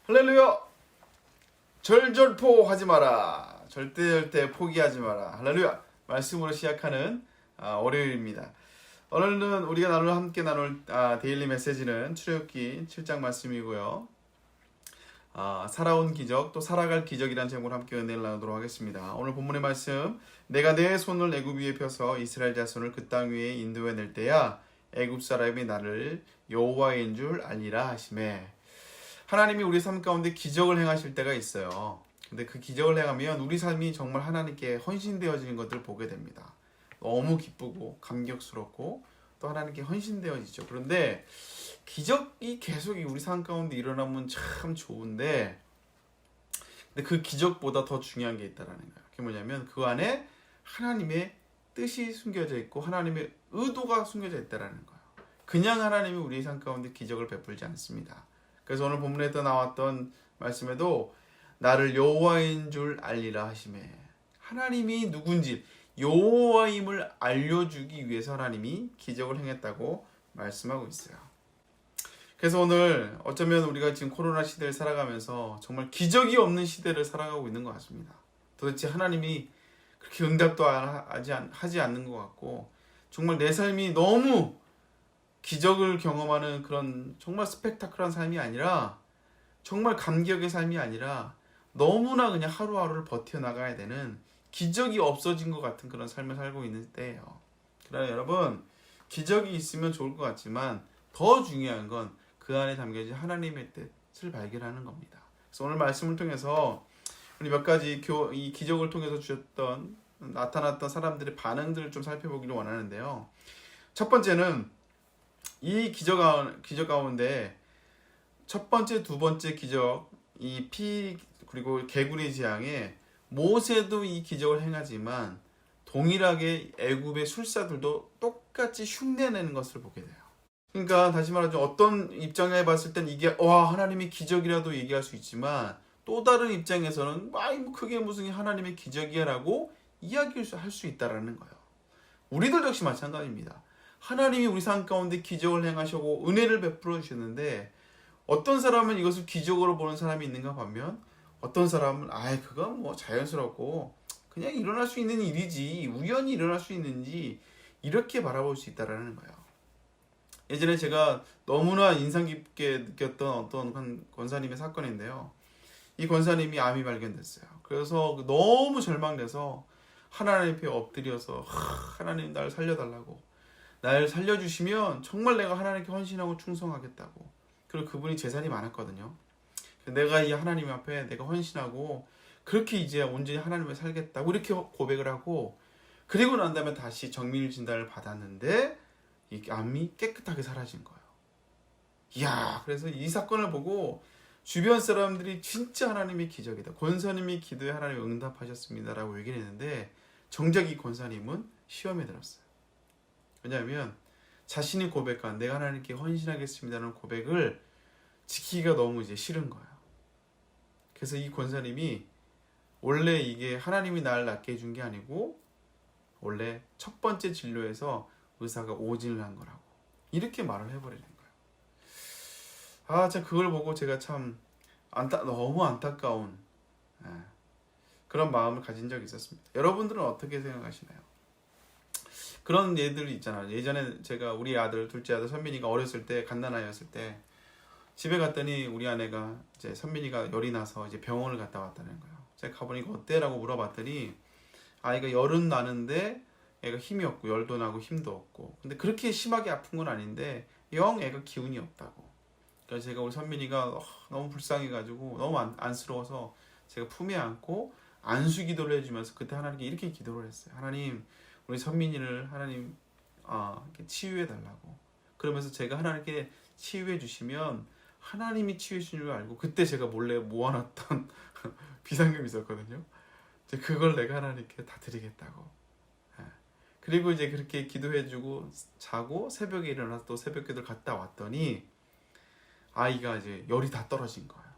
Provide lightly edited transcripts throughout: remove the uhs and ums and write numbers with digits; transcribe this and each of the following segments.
할렐루야! 절절포하지 마라. 절대 포기하지 마라. 할렐루야! 말씀으로 시작하는 월요일입니다. 오늘은 우리가 함께 나눌 데일리 메시지는 출애굽기 7장 말씀이고요. 살아온 기적, 또 살아갈 기적이라는 제목으로 함께 은혜를 나누도록 하겠습니다. 오늘 본문의 말씀, 내가 내 손을 애굽 위에 펴서 이스라엘 자손을 그 땅 위에 인도해 낼 때야 애굽 사람이 나를 여호와인 줄 알리라 하시매. 하나님이 우리 삶 가운데 기적을 행하실 때가 있어요. 근데 그 기적을 행하면 우리 삶이 정말 하나님께 헌신되어지는 것들을 보게 됩니다. 너무 기쁘고 감격스럽고 또 하나님께 헌신되어지죠. 그런데 기적이 계속 우리 삶 가운데 일어나면 참 좋은데, 근데 그 기적보다 더 중요한 게 있다라는 거예요. 그게 뭐냐면 그 안에 하나님의 뜻이 숨겨져 있고 하나님의 의도가 숨겨져 있다라는 거예요. 그냥 하나님이 우리 삶 가운데 기적을 베풀지 않습니다. 그래서 오늘 본문에 나왔던 말씀에도 나를 여호와인 줄 알리라 하시매, 하나님이 누군지 여호와임을 알려주기 위해서 하나님이 기적을 행했다고 말씀하고 있어요. 그래서 오늘 어쩌면 우리가 지금 코로나 시대를 살아가면서 정말 기적이 없는 시대를 살아가고 있는 것 같습니다. 도대체 하나님이 그렇게 응답도 하지 않는 것 같고, 정말 내 삶이 너무 기적을 경험하는 그런 정말 스펙타클한 삶이 아니라, 정말 감격의 삶이 아니라 너무나 그냥 하루하루를 버텨나가야 되는, 기적이 없어진 것 같은 그런 삶을 살고 있는 때예요. 그러나 여러분, 기적이 있으면 좋을 것 같지만 더 중요한 건 그 안에 담겨진 하나님의 뜻을 발견하는 겁니다. 그래서 오늘 말씀을 통해서 우리 몇 가지 이 기적을 통해서 주셨던 나타났던 사람들의 반응들을 좀 살펴보기를 원하는데요. 첫 번째는 이 기적 가운데 첫 번째, 두 번째 기적, 이 피 그리고 개구리 재앙에 모세도 이 기적을 행하지만 동일하게 애굽의 술사들도 똑같이 흉내내는 것을 보게 돼요. 그러니까 다시 말하자면 어떤 입장에 봤을 땐 이게 하나님의 기적이라도 얘기할 수 있지만, 또 다른 입장에서는 그게 무슨 하나님의 기적이야 라고 이야기할 수 있다라는 거예요. 우리들 역시 마찬가지입니다. 하나님이 우리 삶 가운데 기적을 행하시고 은혜를 베풀어 주셨는데, 어떤 사람은 이것을 기적으로 보는 사람이 있는가 반면 어떤 사람은 그건 뭐 자연스럽고 그냥 일어날 수 있는 일이지, 우연히 일어날 수 있는지, 이렇게 바라볼 수 있다라는 거예요. 예전에 제가 너무나 인상 깊게 느꼈던 어떤 한 권사님의 사건인데요. 이 권사님이 암이 발견됐어요. 그래서 너무 절망돼서 하나님 앞에 엎드려서 하나님 날 살려달라고, 날 살려주시면 정말 내가 하나님께 헌신하고 충성하겠다고. 그리고 그분이 재산이 많았거든요. 내가 이 하나님 앞에 내가 헌신하고 그렇게 이제 온전히 하나님을 살겠다고 이렇게 고백을 하고, 그리고 난 다음에 다시 정밀 진단을 받았는데 이 암이 깨끗하게 사라진 거예요. 이야, 그래서 이 사건을 보고 주변 사람들이 진짜 하나님의 기적이다, 권사님이 기도에 하나님 응답하셨습니다라고 얘기를 했는데, 정작 이 권사님은 시험에 들었어요. 왜냐하면 자신이 고백한 내가 하나님께 헌신하겠습니다라는 고백을 지키기가 너무 이제 싫은 거예요. 그래서 이 권사님이 원래 이게 하나님이 나를 낫게 해준 게 아니고 원래 첫 번째 진료에서 의사가 오진을 한 거라고 이렇게 말을 해버리는 거예요. 참 그걸 보고 제가 참 너무 안타까운 그런 마음을 가진 적이 있었습니다. 여러분들은 어떻게 생각하시나요? 그런 예들이 있잖아요. 예전에 제가 우리 아들, 둘째 아들 선민이가 어렸을 때, 갓난아이였을 때 집에 갔더니 우리 아내가 이제 선민이가 열이 나서 이제 병원을 갔다 왔다는 거예요. 제가 가보니까 어때라고 물어봤더니 아이가 열은 나는데 애가 힘이 없고 열도 나고 힘도 없고, 근데 그렇게 심하게 아픈 건 아닌데 영 애가 기운이 없다고. 그래서 제가 우리 선민이가 너무 불쌍해가지고 너무 안쓰러워서 제가 품에 안고 안수 기도를 해주면서 그때 하나님께 이렇게 기도를 했어요. 하나님, 우리 선민이를 하나님 치유해 달라고. 그러면서 제가 하나님께 치유해 주시면 하나님이 치유해 주신 줄 알고, 그때 제가 몰래 모아놨던 비상금이 있었거든요. 그걸 내가 하나님께 다 드리겠다고. 그리고 이제 그렇게 기도해주고 자고 새벽에 일어나서 또 새벽 기도를 갔다 왔더니 아이가 이제 열이 다 떨어진 거예요.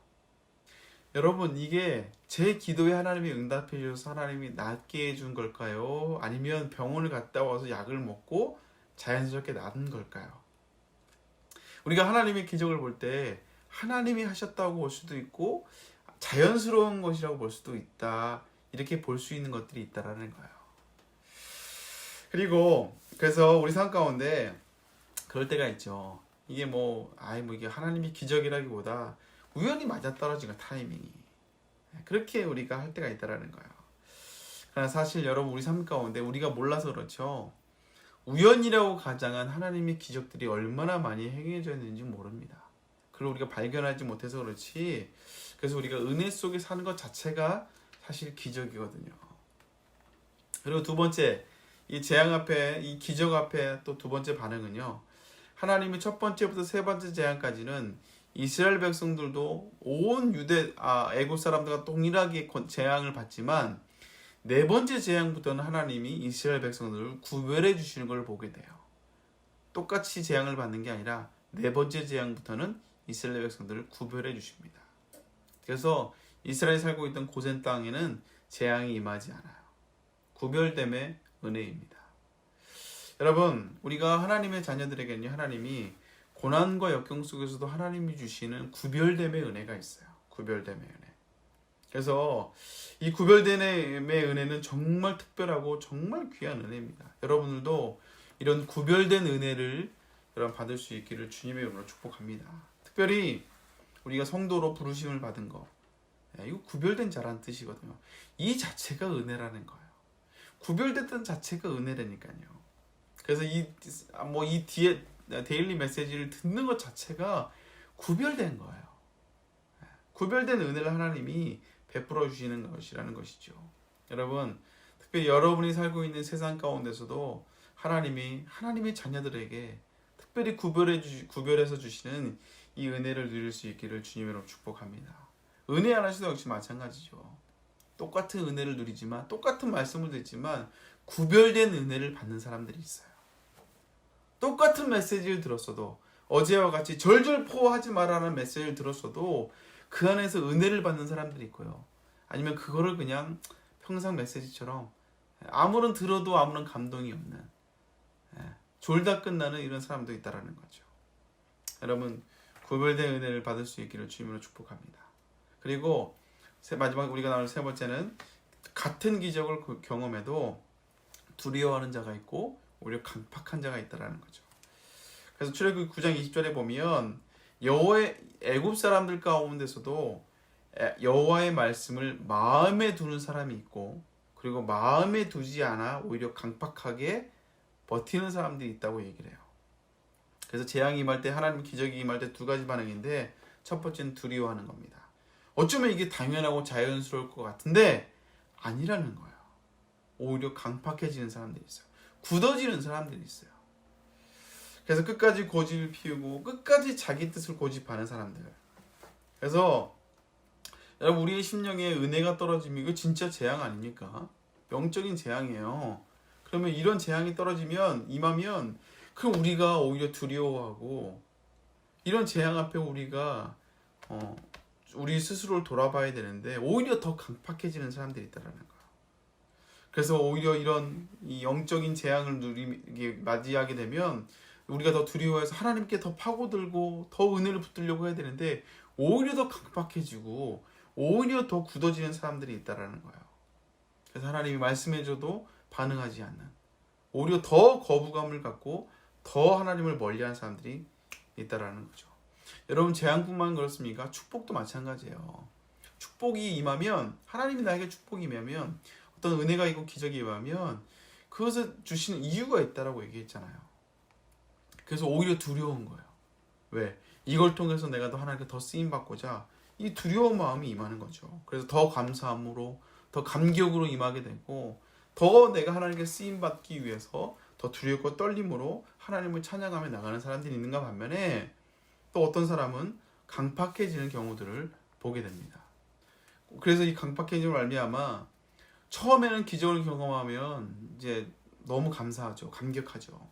여러분, 이게 제 기도에 하나님이 응답해 주셔서 하나님이 낫게 해준 걸까요? 아니면 병원을 갔다 와서 약을 먹고 자연스럽게 낫은 걸까요? 우리가 하나님의 기적을 볼 때 하나님이 하셨다고 볼 수도 있고 자연스러운 것이라고 볼 수도 있다. 이렇게 볼 수 있는 것들이 있다라는 거예요. 그리고 그래서 우리 삶 가운데 그럴 때가 있죠. 이게 이게 하나님이 기적이라기보다 우연히 맞아떨어진 거 타이밍이. 그렇게 우리가 할 때가 있다라는 거예요. 그러나 사실 여러분 우리 삶 가운데 우리가 몰라서 그렇죠. 우연이라고 가장한 하나님의 기적들이 얼마나 많이 행해져 있는지 모릅니다. 그걸 우리가 발견하지 못해서 그렇지. 그래서 우리가 은혜 속에 사는 것 자체가 사실 기적이거든요. 그리고 두 번째, 이 재앙 앞에, 이 기적 앞에 또 두 번째 반응은요. 하나님이 첫 번째부터 세 번째 재앙까지는 이스라엘 백성들도 온 애굽 사람들과 동일하게 재앙을 받지만 네 번째 재앙부터는 하나님이 이스라엘 백성들을 구별해 주시는 걸 보게 돼요. 똑같이 재앙을 받는 게 아니라 네 번째 재앙부터는 이스라엘 백성들을 구별해 주십니다. 그래서 이스라엘이 살고 있던 고센 땅에는 재앙이 임하지 않아요. 구별됨의 은혜입니다. 여러분, 우리가 하나님의 자녀들에게는요, 하나님이 고난과 역경 속에서도 하나님이 주시는 구별됨의 은혜가 있어요. 구별됨의 은혜. 그래서 이 구별됨의 은혜는 정말 특별하고 정말 귀한 은혜입니다. 여러분들도 이런 구별된 은혜를 여러분 받을 수 있기를 주님의 이름으로 축복합니다. 특별히 우리가 성도로 부르심을 받은 거, 이거 구별된 자라는 뜻이거든요. 이 자체가 은혜라는 거예요. 구별됐던 자체가 은혜라니까요. 그래서 이 뒤에 데일리 메시지를 듣는 것 자체가 구별된 거예요. 구별된 은혜를 하나님이 베풀어 주시는 것이라는 것이죠. 여러분, 특별히 여러분이 살고 있는 세상 가운데서도 하나님의 자녀들에게 특별히 구별해서 주시는 이 은혜를 누릴 수 있기를 주님으로 축복합니다. 은혜 안에서도 역시 마찬가지죠. 똑같은 은혜를 누리지만, 똑같은 말씀을 듣지만 구별된 은혜를 받는 사람들이 있어요. 똑같은 메시지를 들었어도, 어제와 같이 절절포하지 말라는 메시지를 들었어도 그 안에서 은혜를 받는 사람들이 있고요. 아니면 그거를 그냥 평상 메시지처럼 아무런 들어도 아무런 감동이 없는, 졸다 끝나는 이런 사람도 있다라는 거죠. 여러분, 구별된 은혜를 받을 수 있기를 주님으로 축복합니다. 그리고 마지막 우리가 나눌 세 번째는 같은 기적을 경험해도 두려워하는 자가 있고 오히려 강팍한 자가 있다라는 거죠. 그래서 출애굽기 9장 20절에 보면 여호와의 애굽 사람들 가운데서도 여호와의 말씀을 마음에 두는 사람이 있고, 그리고 마음에 두지 않아 오히려 강팍하게 버티는 사람들이 있다고 얘기를 해요. 그래서 재앙이 임할 때, 하나님 기적이 임할 때 두 가지 반응인데, 첫 번째는 두려워하는 겁니다. 어쩌면 이게 당연하고 자연스러울 것 같은데 아니라는 거예요. 오히려 강팍해지는 사람들이 있어요. 굳어지는 사람들이 있어요. 그래서 끝까지 고집을 피우고 끝까지 자기 뜻을 고집하는 사람들. 그래서 여러분, 우리의 심령에 은혜가 떨어지면 이거 진짜 재앙 아닙니까? 영적인 재앙이에요. 그러면 이런 재앙이 임하면 그럼 우리가 오히려 두려워하고, 이런 재앙 앞에 우리가 우리 스스로를 돌아봐야 되는데 오히려 더 강팍해지는 사람들이 있다라는 거예요. 그래서 오히려 이런 이 영적인 재앙을 맞이하게 되면 우리가 더 두려워해서 하나님께 더 파고들고 더 은혜를 붙들려고 해야 되는데 오히려 더 강팍해지고 오히려 더 굳어지는 사람들이 있다라는 거예요. 그래서 하나님이 말씀해줘도 반응하지 않는, 오히려 더 거부감을 갖고 더 하나님을 멀리하는 사람들이 있다라는 거죠. 여러분, 재앙뿐만 그렇습니까? 축복도 마찬가지예요. 축복이 임하면, 하나님이 나에게 축복이 임하면, 어떤 은혜가 있고 기적이 임하면 그것을 주시는 이유가 있다라고 얘기했잖아요. 그래서 오히려 두려운 거예요. 왜? 이걸 통해서 내가 더 하나님께 더 쓰임받고자 이 두려운 마음이 임하는 거죠. 그래서 더 감사함으로, 더 감격으로 임하게 되고, 더 내가 하나님께 쓰임받기 위해서 더 두렵고 떨림으로 하나님을 찬양하며 나가는 사람들이 있는가 반면에, 또 어떤 사람은 강팍해지는 경우들을 보게 됩니다. 그래서 이 강팍해짐을 말미암아 처음에는 기적을 경험하면 이제 너무 감사하죠. 감격하죠.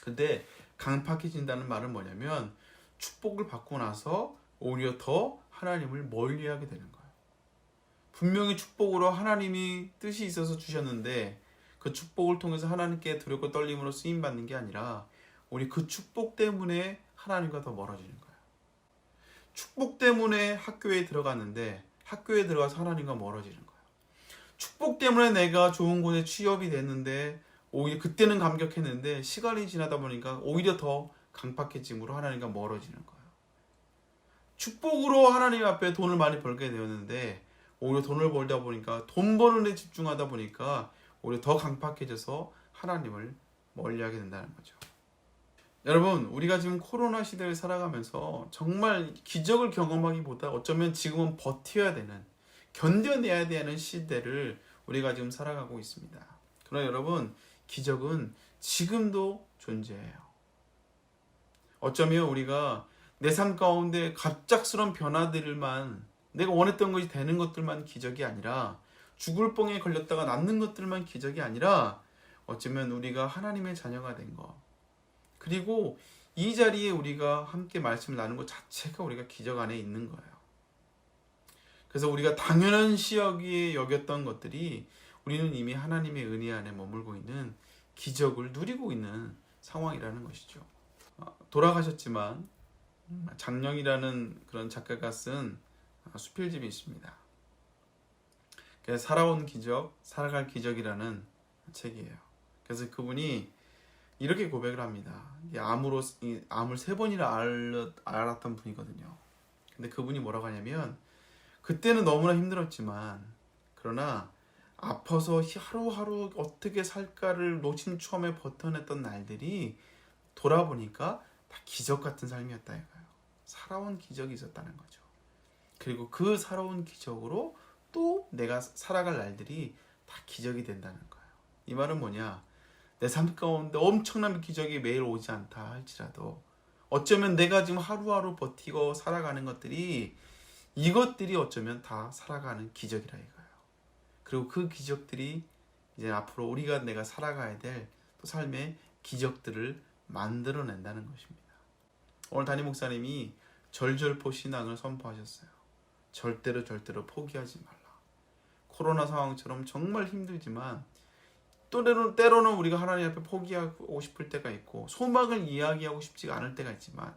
근데 강팍해진다는 말은 뭐냐면 축복을 받고 나서 오히려 더 하나님을 멀리하게 되는 거예요. 분명히 축복으로 하나님이 뜻이 있어서 주셨는데 그 축복을 통해서 하나님께 두렵고 떨림으로 쓰임받는 게 아니라 우리 그 축복 때문에 하나님과 더 멀어지는 거예요. 축복 때문에 학교에 들어갔는데 학교에 들어가서 하나님과 멀어지는 거예요. 축복 때문에 내가 좋은 곳에 취업이 됐는데 오히려 그때는 감격했는데 시간이 지나다 보니까 오히려 더 강팍해짐으로 하나님과 멀어지는 거예요. 축복으로 하나님 앞에 돈을 많이 벌게 되었는데 오히려 돈을 벌다 보니까 돈 버는 데 집중하다 보니까 오히려 더 강팍해져서 하나님을 멀리하게 된다는 거죠. 여러분, 우리가 지금 코로나 시대를 살아가면서 정말 기적을 경험하기보다 어쩌면 지금은 버텨야 되는, 견뎌내야 되는 시대를 우리가 지금 살아가고 있습니다. 그러나 여러분, 기적은 지금도 존재해요. 어쩌면 우리가 내 삶 가운데 갑작스러운 변화들만, 내가 원했던 것이 되는 것들만 기적이 아니라, 죽을 뻥에 걸렸다가 낫는 것들만 기적이 아니라, 어쩌면 우리가 하나님의 자녀가 된 것, 그리고 이 자리에 우리가 함께 말씀을 나누는 것 자체가 우리가 기적 안에 있는 거예요. 그래서 우리가 당연시 여겼던 것들이 우리는 이미 하나님의 은혜 안에 머물고 있는 기적을 누리고 있는 상황이라는 것이죠. 돌아가셨지만 장령이라는 그런 작가가 쓴 수필집이 있습니다. 살아온 기적, 살아갈 기적이라는 책이에요. 그래서 그분이 이렇게 고백을 합니다. 암을 3번이나 앓았던 분이거든요. 근데 그분이 뭐라고 하냐면, 그때는 너무나 힘들었지만, 그러나 아파서 하루하루 어떻게 살까를 노심초험에 버텨냈던 날들이 돌아보니까 다 기적 같은 삶이었다 이거예요. 살아온 기적이 있었다는 거죠. 그리고 그 살아온 기적으로 또 내가 살아갈 날들이 다 기적이 된다는 거예요. 이 말은 뭐냐? 내 삶 가운데 엄청난 기적이 매일 오지 않다 할지라도 어쩌면 내가 지금 하루하루 버티고 살아가는 것들이, 이것들이 어쩌면 다 살아가는 기적이라 이거예요. 그리고 그 기적들이 이제 앞으로 내가 살아가야 될 또 삶의 기적들을 만들어낸다는 것입니다. 오늘 담임 목사님이 절절포 신앙을 선포하셨어요. 절대로 포기하지 말라. 코로나 상황처럼 정말 힘들지만 때로는 우리가 하나님 앞에 포기하고 싶을 때가 있고 소망을 이야기하고 싶지가 않을 때가 있지만,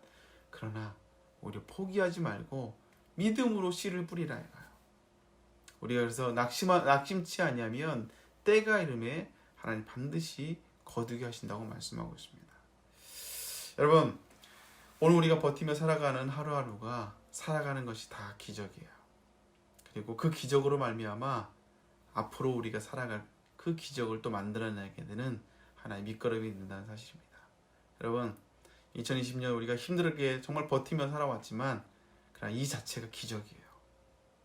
그러나 오히려 포기하지 말고 믿음으로 씨를 뿌리라 이거예요. 우리가 그래서 낙심치 아니하면 때가 이름에 하나님 반드시 거두게 하신다고 말씀하고 있습니다. 여러분, 오늘 우리가 버티며 살아가는 하루하루가 살아가는 것이 다 기적이에요. 그리고 그 기적으로 말미암아 앞으로 우리가 살아갈 그 기적을 또 만들어내게 되는 하나의 밑거름이 있다는 사실입니다. 여러분, 2020년 우리가 힘들게 정말 버티며 살아왔지만 그러나 이 자체가 기적이에요.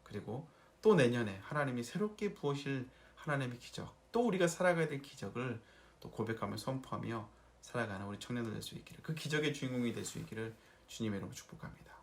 그리고 또 내년에 하나님이 새롭게 부으실 하나님의 기적, 또 우리가 살아가야 될 기적을 또 고백하며 선포하며 살아가는 우리 청년들 될 수 있기를, 그 기적의 주인공이 될 수 있기를 주님의 이름으로 축복합니다.